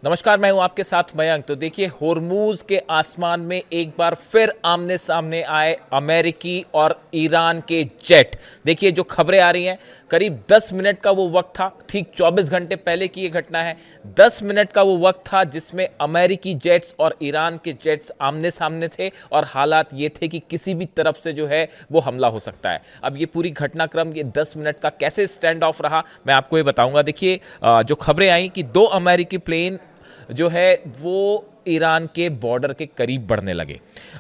नमस्कार, मैं हूं आपके साथ मयंक। तो देखिए, होर्मुज के आसमान में एक बार फिर आमने सामने आए अमेरिकी और ईरान के जेट। देखिए, जो खबरें आ रही हैं, करीब 10 मिनट का वो वक्त था, ठीक 24 घंटे पहले की ये घटना है। 10 मिनट का वो वक्त था जिसमें अमेरिकी जेट्स और ईरान के जेट्स आमने सामने थे और हालात ये थे कि किसी भी तरफ से जो है वो हमला हो सकता है। अब ये पूरी घटनाक्रम, ये 10 मिनट का कैसे स्टैंड ऑफ रहा, मैं आपको ये बताऊंगा। देखिए, जो खबरें आई कि 2 अमेरिकी प्लेन जो है वो ईरान के बॉर्डर के करीब बढ़ने लगे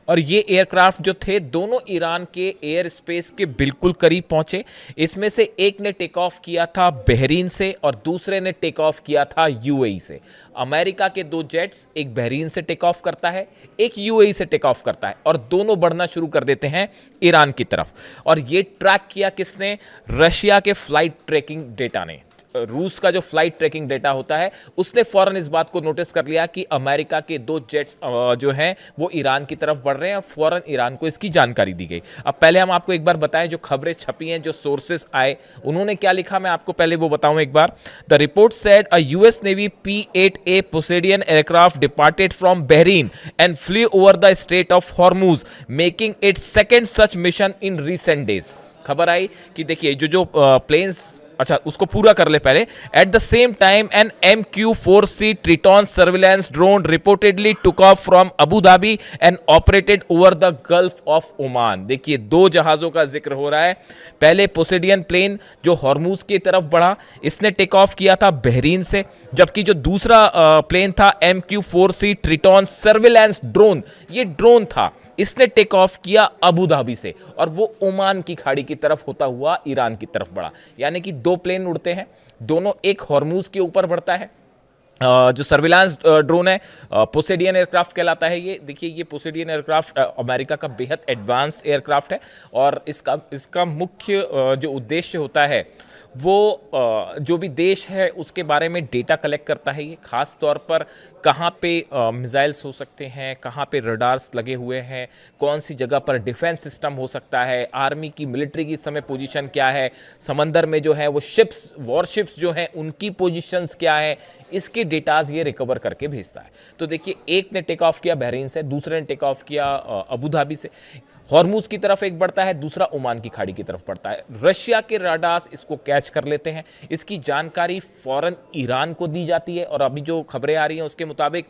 और ये एयरक्राफ्ट जो थे दोनों ईरान के एयर स्पेस के बिल्कुल करीब पहुंचे। इसमें से एक ने टेक ऑफ किया था बहरीन से और दूसरे ने टेक ऑफ किया था यूएई से। अमेरिका के 2 जेट्स, एक बहरीन से टेक ऑफ करता है, एक यूएई से टेक ऑफ करता है और दोनों बढ़ना शुरू कर देते हैं ईरान की तरफ। और ये ट्रैक किया किसने? रशिया के फ्लाइट ट्रैकिंग डेटा ने। रूस का जो फ्लाइट ट्रैकिंग डेटा होता है उसने फौरन इस बात को नोटिस कर लिया कि अमेरिका के 2 जेट्स जो हैं वो ईरान की तरफ बढ़ रहे हैं और फौरन ईरान को इसकी जानकारी दी गई। अब पहले हम आपको एक बार बताएं, जो खबरें छपी हैं, जो सोर्सेस आए, उन्होंने क्या लिखा, मैं आपको पहले वो बताऊं एक बार। The report said a US Navy P-8A Poseidon aircraft departed from Bahrain and flew over the Strait of Hormuz, making it second such mission in recent days. खबर आई कि देखिए, जो प्लेन्स, अच्छा उसको पूरा कर ले पहले। At the same time an MQ-4C Triton surveillance drone reportedly took off from Abu Dhabi and operated over the Gulf of Oman. देखिए, 2 जहाजों का जिक्र हो रहा है। पहले पोसेडियन प्लेन जो हॉर्मुज की तरफ बढ़ा, इसने टेक ऑफ किया था बहरीन से, जबकि जो दूसरा प्लेन था MQ-4C ट्रिटॉन सर्विलेंस ड्रोन, ये ड्रोन था, इसने टेक ऑफ किया अबू धाबी से और वो ओमान की खाड़ी की तरफ होता हुआ ईरान की तरफ बढ़ा। यानी कि 2 प्लेन उड़ते हैं, दोनों, एक हॉर्मुज के ऊपर बढ़ता है। जो सर्विलांस ड्रोन है पोसेडियन एयरक्राफ्ट कहलाता है ये। देखिए, ये पोसेडियन एयरक्राफ्ट अमेरिका का बेहद एडवांस एयरक्राफ्ट है और इसका मुख्य जो उद्देश्य होता है वो जो भी देश है उसके बारे में डेटा कलेक्ट करता है। ये खास तौर पर कहाँ पे मिसाइल्स हो सकते हैं, कहाँ पे रडार्स लगे हुए हैं, कौन सी जगह पर डिफेंस सिस्टम हो सकता है, आर्मी की, मिलिट्री की इस समय पोजीशन क्या है, समंदर में जो है वो शिप्स, वॉरशिप्स जो हैं उनकी पोजीशंस क्या है, इसके डेटाज ये रिकवर करके भेजता है। तो देखिए, एक ने टेक ऑफ किया बहरीन से, दूसरे ने टेक ऑफ किया अबू धाबी से। हॉर्मुज की तरफ एक बढ़ता है, दूसरा ओमान की खाड़ी की तरफ बढ़ता है। रशिया के राडार्स इसको कैच कर लेते हैं, इसकी जानकारी फौरन ईरान को दी जाती है और अभी जो खबरें आ रही हैं उसके मुताबिक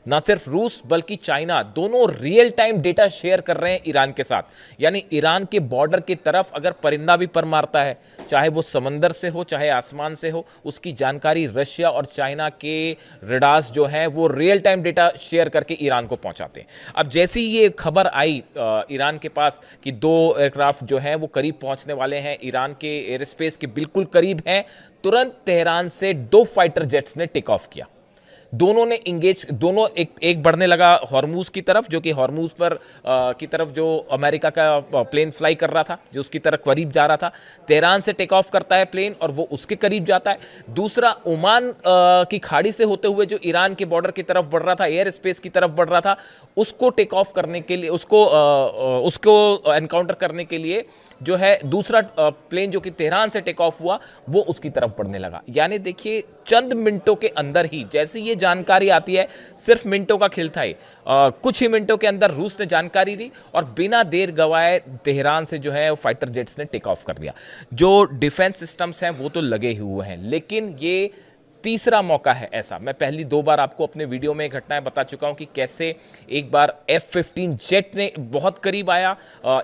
ना सिर्फ रूस बल्कि चाइना दोनों रियल टाइम डेटा शेयर कर रहे हैं ईरान के साथ। यानी ईरान के बॉर्डर की तरफ अगर परिंदा भी पर मारता है, चाहे वो समंदर से हो चाहे आसमान से हो, उसकी जानकारी रशिया और चाइना के रडार्स जो हैं वो रियल टाइम डेटा शेयर करके ईरान को पहुंचाते हैं। अब जैसी ये खबर आई ईरान के पास कि 2 एयरक्राफ्ट जो हैं वो करीब पहुंचने वाले हैं, ईरान के एयर स्पेस के बिल्कुल करीब हैं, तुरंत तेहरान से 2 फाइटर जेट्स ने टेक ऑफ किया। दोनों ने इंगेज, दोनों एक बढ़ने लगा हॉर्मुज की तरफ, जो कि हॉर्मुज पर की तरफ जो अमेरिका का प्लेन फ्लाई कर रहा था, जो उसकी तरफ करीब जा रहा था। तेहरान से टेक ऑफ करता है प्लेन और वो उसके करीब जाता है। दूसरा ओमान की खाड़ी से होते हुए जो ईरान के बॉर्डर की तरफ बढ़ रहा था, एयर स्पेस की तरफ बढ़ रहा था, उसको टेक ऑफ करने के लिए, उसको एनकाउंटर करने के लिए जो है दूसरा प्लेन जो कि तेहरान से टेक ऑफ हुआ वो उसकी तरफ बढ़ने लगा। यानी देखिए, चंद मिनटों के अंदर ही जैसी ये जानकारी आती है, सिर्फ मिनटों का खेल था ये, कुछ ही मिनटों के अंदर रूस ने जानकारी दी और बिना देर गवाए तेहरान से जो है फाइटर जेट्स ने टेक ऑफ कर दिया। जो डिफेंस सिस्टम्स हैं वो तो लगे हुए हैं, लेकिन ये तीसरा मौका है ऐसा। मैं पहली 2 बार आपको अपने वीडियो में घटनाएं बता चुका हूं कि कैसे एक बार F-15 जेट ने बहुत करीब आया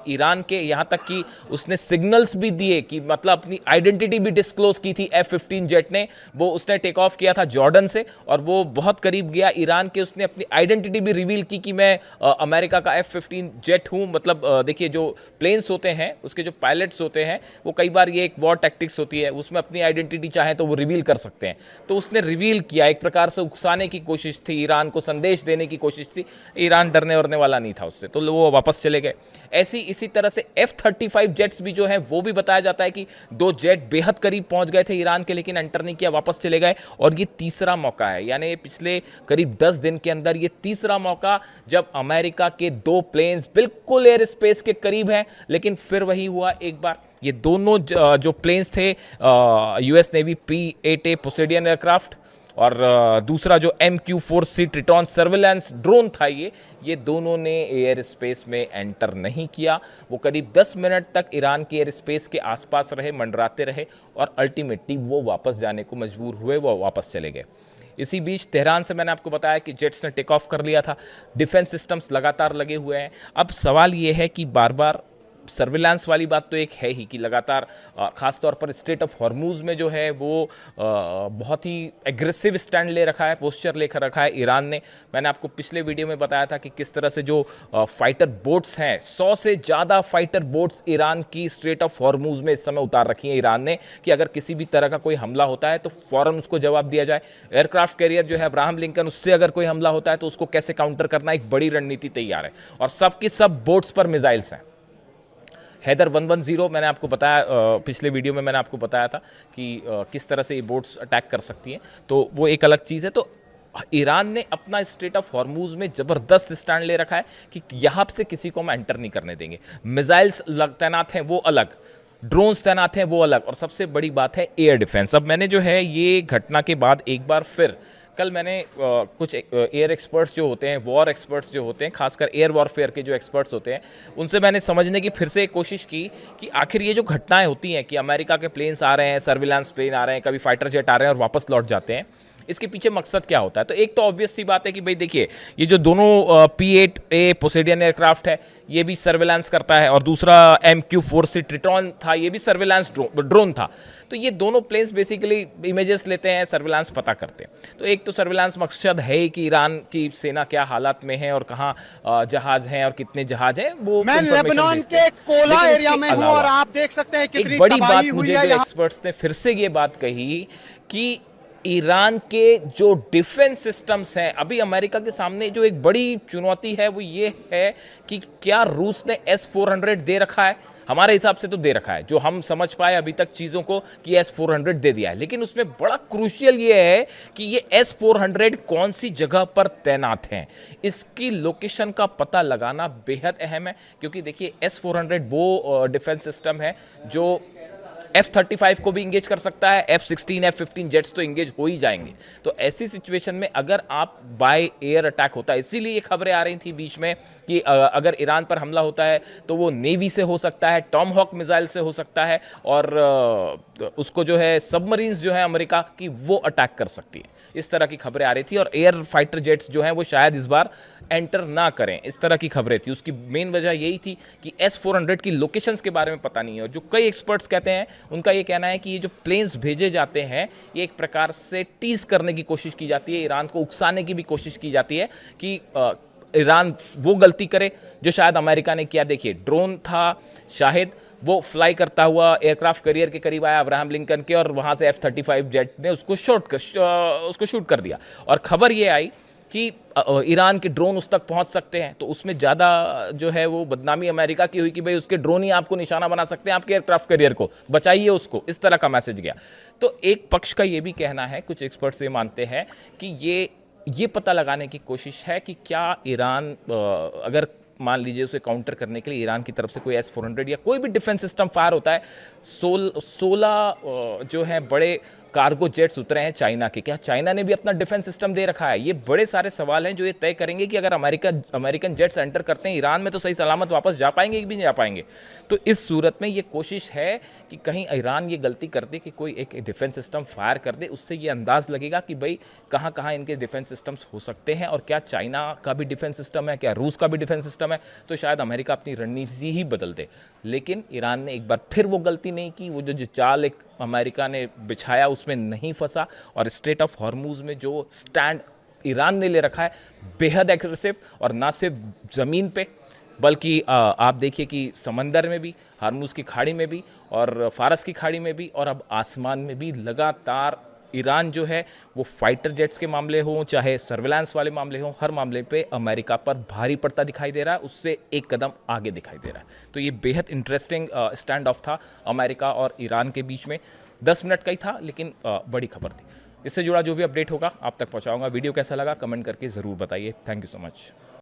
ईरान के, यहां तक कि उसने सिग्नल्स भी दिए कि मतलब अपनी आइडेंटिटी भी डिस्क्लोज की थी F-15 जेट ने। वो उसने टेक ऑफ किया था जॉर्डन से और वो बहुत करीब गया ईरान के, उसने अपनी आइडेंटिटी भी रिवील की कि मैं अमेरिका का F-15 जेट हूं। मतलब देखिए, जो प्लेन्स होते हैं उसके जो पायलट्स होते हैं वो कई बार, ये एक वॉर टैक्टिक्स होती है, उसमें अपनी आइडेंटिटी चाहे तो वो रिवील कर सकते हैं। तो उसने रिवील किया, एक प्रकार से उकसाने की कोशिश थी, ईरान को संदेश देने की कोशिश थी। ईरान डरने वरने वाला नहीं था उससे, तो वो वापस चले गए। इसी तरह से F-35 जेट्स भी जो है वो भी बताया जाता है कि 2 जेट बेहद करीब पहुंच गए थे ईरान के, लेकिन एंटर नहीं किया, वापस चले गए। और ये तीसरा मौका है, यानी पिछले करीब 10 दिन के अंदर ये तीसरा मौका जब अमेरिका के 2 प्लेन्स बिल्कुल एयर स्पेस के करीब हैं, लेकिन फिर वही हुआ एक बार। ये दोनों जो प्लेन्स थे US Navy P-8A Poseidon aircraft, और दूसरा जो MQ-4C ट्रिटॉन सर्विलांस ड्रोन था, ये दोनों ने एयर स्पेस में एंटर नहीं किया। वो करीब 10 मिनट तक ईरान के एयर स्पेस के आसपास रहे, मंडराते रहे और अल्टीमेटली वो वापस जाने को मजबूर हुए, वो वापस चले गए। इसी बीच तेहरान से मैंने आपको बताया कि जेट्स ने टेक ऑफ कर लिया था, डिफेंस सिस्टम्स लगातार लगे हुए हैं। अब सवाल ये है कि बार बार सर्विलांस वाली बात तो एक है ही कि लगातार खास तौर पर स्ट्रेट ऑफ हॉर्मूज में जो है वो बहुत ही एग्रेसिव स्टैंड ले रखा है, पोस्चर लेकर रखा है ईरान ने। मैंने आपको पिछले वीडियो में बताया था कि किस तरह से जो फाइटर बोट्स हैं, 100 से ज़्यादा फाइटर बोट्स ईरान की स्ट्रेट ऑफ हॉर्मूज में इस समय उतार रखी है ईरान ने, कि अगर किसी भी तरह का कोई हमला होता है तो फौरन उसको जवाब दिया जाए। एयरक्राफ्ट कैरियर जो है अब्राहम लिंकन, उससे अगर कोई हमला होता है तो उसको कैसे काउंटर करना, एक बड़ी रणनीति तैयार है और सबकी सब बोट्स पर मिसाइल्स हैं। हैदर 110 मैंने आपको बताया, पिछले वीडियो में मैंने आपको बताया था कि किस तरह से ये बोट्स अटैक कर सकती हैं, तो वो एक अलग चीज़ है। तो ईरान ने अपना स्ट्रेट ऑफ हॉर्मूज में ज़बरदस्त स्टैंड ले रखा है कि यहाँ से किसी को हम एंटर नहीं करने देंगे। मिसाइल्स तैनात हैं वो अलग, ड्रोन्स तैनात हैं वो अलग, और सबसे बड़ी बात है एयर डिफेंस। अब मैंने जो है ये घटना के बाद एक बार फिर कल मैंने कुछ एयर एक्सपर्ट्स जो होते हैं, वॉर एक्सपर्ट्स जो होते हैं, खासकर एयर वॉरफेयर के जो एक्सपर्ट्स होते हैं, उनसे मैंने समझने की फिर से एक कोशिश की कि आखिर ये जो घटनाएं होती हैं कि अमेरिका के प्लेन्स आ रहे हैं, सर्विलांस प्लेन आ रहे हैं, कभी फाइटर जेट आ रहे हैं और वापस लौट जाते हैं, इसके पीछे मकसद क्या होता है। तो एक तो ऑब्वियस सी बात है कि भाई देखिए, ये जो दोनों P-8A पोसेडियन एयरक्राफ्ट है, ये भी सर्विलांस करता है, और दूसरा MQ-4C ट्रिटॉन था, ये भी सर्विलांस ड्रोन था। तो ये दोनों प्लेन्स बेसिकली इमेजेस लेते हैं, सर्विलांस पता करते हैं। तो एक तो सर्विलांस मकसद है कि ईरान की सेना क्या हालात में है और कहाँ जहाज हैं और कितने जहाज हैं, वो मैं लेबनान के कोला एरिया में हूं और आप देख सकते हैं कितनी बड़ी बात तबाही हुई मुझे है। जो एक्सपर्ट्स ने फिर से ये बात कही कि ईरान के जो डिफेंस सिस्टम्स हैं, अभी अमेरिका के सामने जो एक बड़ी चुनौती है वो ये है कि क्या रूस ने S-400 दे रखा है। हमारे हिसाब से तो दे रखा है, जो हम समझ पाए अभी तक चीज़ों को, कि S-400 दे दिया है, लेकिन उसमें बड़ा क्रूशियल ये है कि ये S-400 कौन सी जगह पर तैनात हैं, इसकी लोकेशन का पता लगाना बेहद अहम है। क्योंकि देखिए S-400 वो डिफेंस सिस्टम है जो F-35 को भी इंगेज कर सकता है, F-16 F-15 जेट्स तो इंगेज हो ही जाएंगे। तो ऐसी सिचुएशन में अगर आप बाय एयर अटैक होता है, इसीलिए ये खबरें आ रही थी बीच में कि अगर ईरान पर हमला होता है तो वो नेवी से हो सकता है, टॉमहॉक मिसाइल से हो सकता है, और उसको जो है सबमरीन्स जो है अमेरिका की वो अटैक कर सकती है। इस तरह की खबरें आ रही थी, और एयर फाइटर जेट्स जो हैं वो शायद इस बार एंटर ना करें, इस तरह की खबरें थी। उसकी मेन वजह यही थी कि S-400 की लोकेशंस के बारे में पता नहीं है, और जो कई एक्सपर्ट्स कहते हैं, उनका ये कहना है कि ये जो प्लेन्स भेजे जाते हैं, ये एक प्रकार से टीज करने की कोशिश की जाती है, ईरान को उकसाने की भी कोशिश की जाती है कि ईरान वो गलती करे जो शायद अमेरिका ने किया। देखिए, ड्रोन था शाहिद, वो फ्लाई करता हुआ एयरक्राफ्ट कैरियर के करीब आया अब्राहम लिंकन के, और वहाँ से F-35 जेट ने उसको शूट कर दिया। और खबर ये आई कि ईरान के ड्रोन उस तक पहुंच सकते हैं, तो उसमें ज़्यादा जो है वो बदनामी अमेरिका की हुई कि भाई उसके ड्रोन ही आपको निशाना बना सकते हैं, आपके एयरक्राफ्ट कैरियर को बचाइए उसको, इस तरह का मैसेज गया। तो एक पक्ष का ये भी कहना है, कुछ एक्सपर्ट्स ये मानते हैं कि ये पता लगाने की कोशिश है कि क्या ईरान अगर मान लीजिए उसे काउंटर करने के लिए ईरान की तरफ से कोई S-400 या कोई भी डिफेंस सिस्टम फायर होता है, 16 जो है बड़े कार्गो जेट्स उतरे हैं चाइना के, क्या चाइना ने भी अपना डिफेंस सिस्टम दे रखा है? ये बड़े सारे सवाल हैं जो ये तय करेंगे कि अगर अमेरिकन जेट्स एंटर करते हैं ईरान में तो सही सलामत वापस जा पाएंगे कि भी नहीं जा पाएंगे। तो इस सूरत में ये कोशिश है कि कहीं ईरान ये गलती कर दे कि कोई एक डिफेंस सिस्टम फायर कर दे, उससे ये अंदाज लगेगा कि भाई कहाँ कहाँ इनके डिफेंस सिस्टम्स हो सकते हैं, और क्या चाइना का भी डिफेंस सिस्टम है, क्या रूस का भी डिफेंस सिस्टम है, तो शायद अमेरिका अपनी रणनीति ही बदल दे। लेकिन ईरान ने एक बार फिर वो गलती नहीं की, वो जो चाल एक अमेरिका ने बिछाया उसमें नहीं फंसा, और स्ट्रेट ऑफ हॉर्मूज में जो स्टैंड ईरान ने ले रखा है बेहद एग्रेसिव, और ना सिर्फ ज़मीन पे बल्कि आप देखिए कि समंदर में भी, हॉर्मूज की खाड़ी में भी, और फारस की खाड़ी में भी, और अब आसमान में भी लगातार ईरान जो है वो फाइटर जेट्स के मामले हों चाहे सर्विलांस वाले मामले हों, हर मामले पे अमेरिका पर भारी पड़ता दिखाई दे रहा है, उससे एक कदम आगे दिखाई दे रहा है। तो ये बेहद इंटरेस्टिंग स्टैंड ऑफ था अमेरिका और ईरान के बीच में। 10 मिनट का ही था, लेकिन बड़ी खबर थी। इससे जुड़ा जो भी अपडेट होगा आप तक पहुंचाऊंगा। वीडियो कैसा लगा कमेंट करके ज़रूर बताइए। Thank you so much.